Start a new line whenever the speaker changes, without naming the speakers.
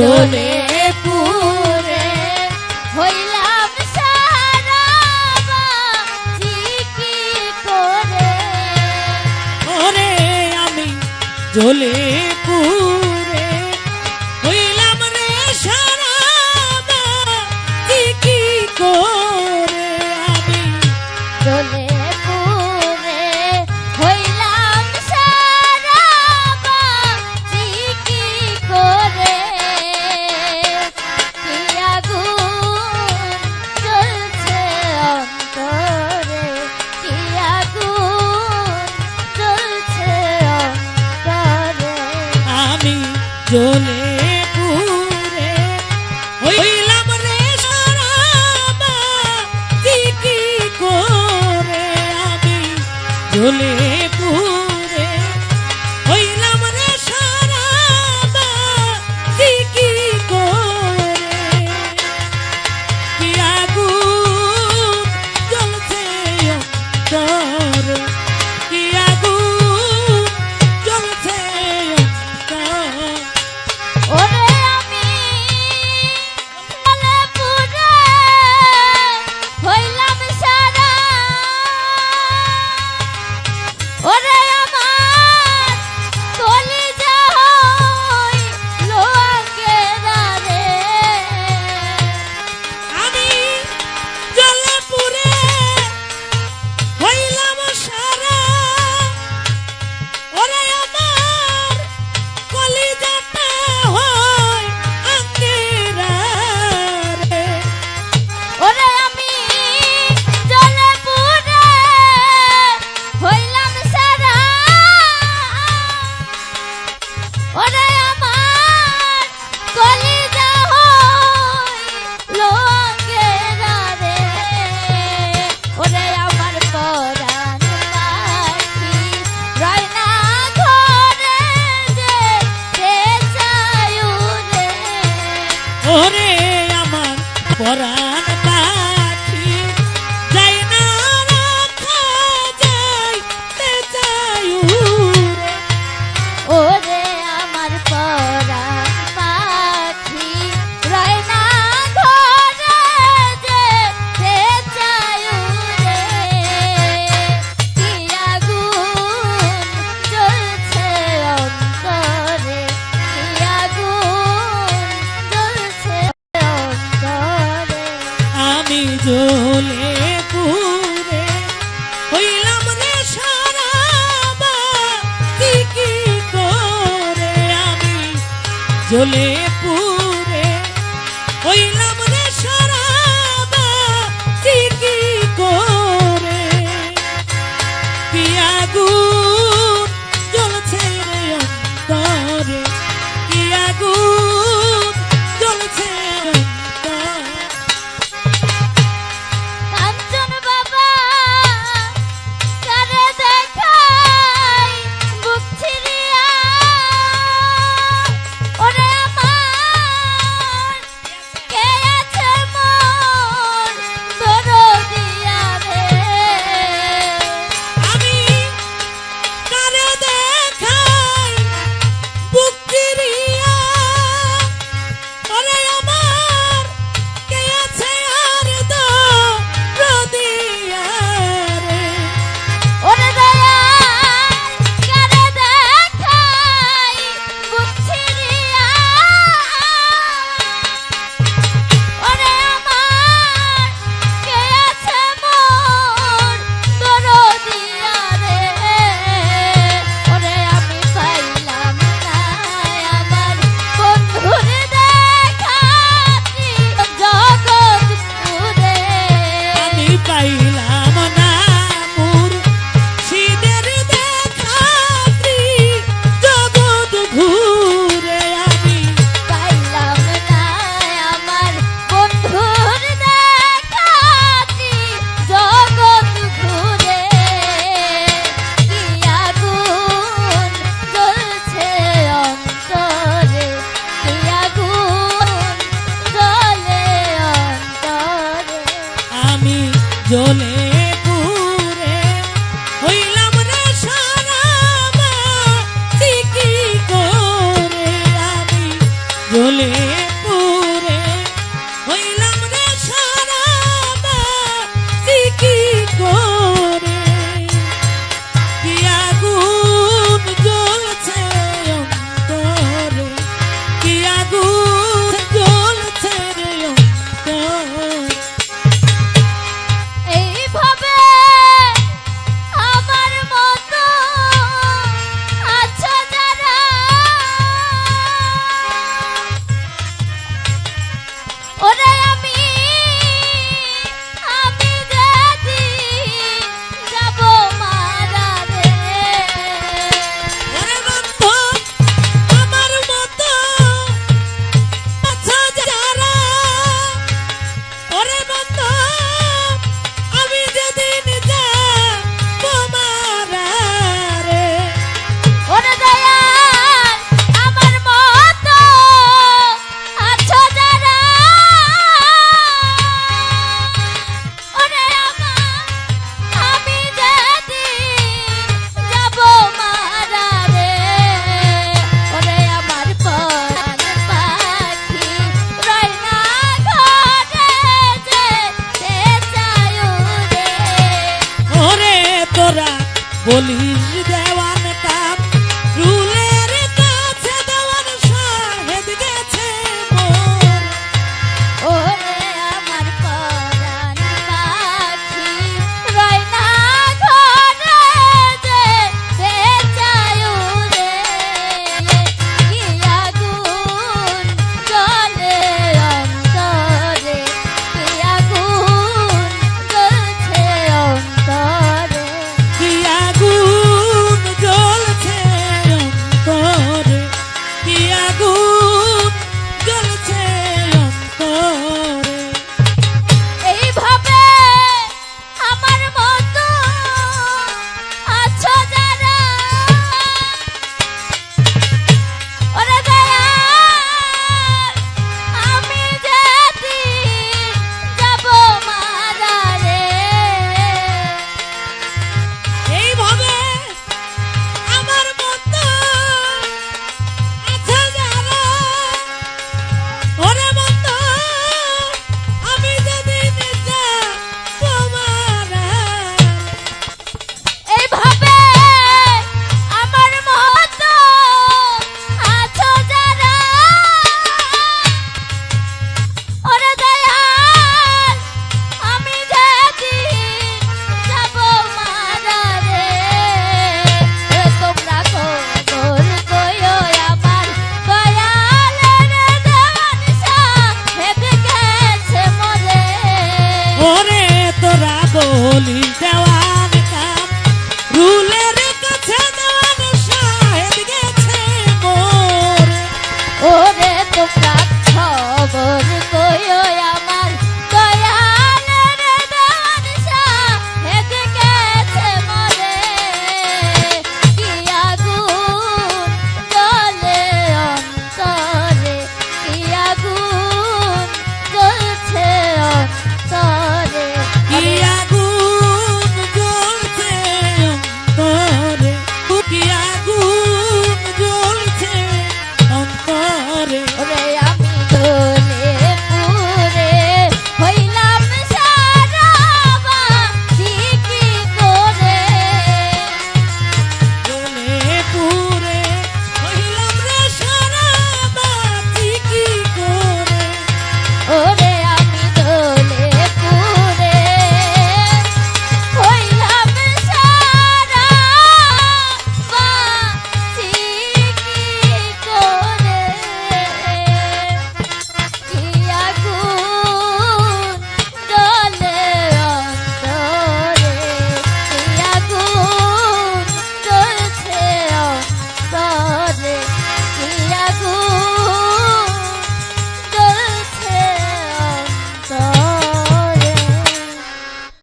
জ্বলে পুরে হইলাম সারা বাঁচি কি করে।
ওরে আমি জ্বলে পুরে হইলাম রে সারা বাঁচি কি করে। আমি
জ্বলে পুরে হইলাম সারা বাঁচি কি করে। কি আগুন জ্বলছে অন্তরে, কি আগুন জ্বলছে অন্তরে।
আমি জ্বলে পুরে হইলাম রে সারা বাঁচি কি করে। আমি জ্বলে পুরে হইলাম রে সারা বাঁচি কি করে। কি আগুন জ্বলছে অন্তরে, কি আগুন জ্বলছে অন্তরে।
ওরে আমি জ্বলে পুরে হইলাম সারা, ওরে আমার কলিজা হইল আঙ্গেরা রে।
আমি জ্বলে পুরে হইলাম সারা, ওরে আমার কলিজাটা হয় আঙ্গেরা রে।
ওরে আমি জ্বলে পুরে হইলাম সারা, ওরে আমার কলিজা হইল আঙ্গেরা রে। ওরে আমার পরাণ পাখি রয় না ঘরে যেতে চাই উড়ে।
ওরে আমার পরাণ পাখি যাই না রাখা যাইতে চাই উড়ে।
ওরে আমার পরাণ পাখি রয় না ঘরে যেতে চাই উড়ে। কি আগুন জ্বলছে অন্তরে, কি আগুন জ্বলছে অন্তরে।
আমি জ্বলে পুরে হইলাম রে সারা বাঁচি কি করে। আমি জ্বলে পুরে হইলাম রে সারা বাঁচি কি করে। কি আগুন জ্বলছে রে অন্তরে, কি আগুন জ্বলছে অন্তরে।
কাঞ্চন বাবা কারে দেখাই বুক ছিড়িয়া, ওরে আমার কে আছে মোর দরদিয়া রে।
আমি কারে দেখাই বুক চিরিয়া, ওরে আমার কে আছে আর দরদিয়া রে।
ওরে দয়াল কারে দেখাই বুক ছিড়িয়া, ওরে আমার কে আছে মোর দরদিয়া রে। ওরে আমি পাইলাম না আমার বন্ধুর দেখাতি জগৎপুরে।
আমি পাইলাম না মুর্শিদের দেখাতি জগৎ ঘুরে। আমি
পাইলাম না আমার বন্ধুর দেখাতি জগৎ ঘুরে। কি আগুন জ্বলছে অন্তরে, কি আগুন জ্বলে অন্তরে।
আমি জ্বলে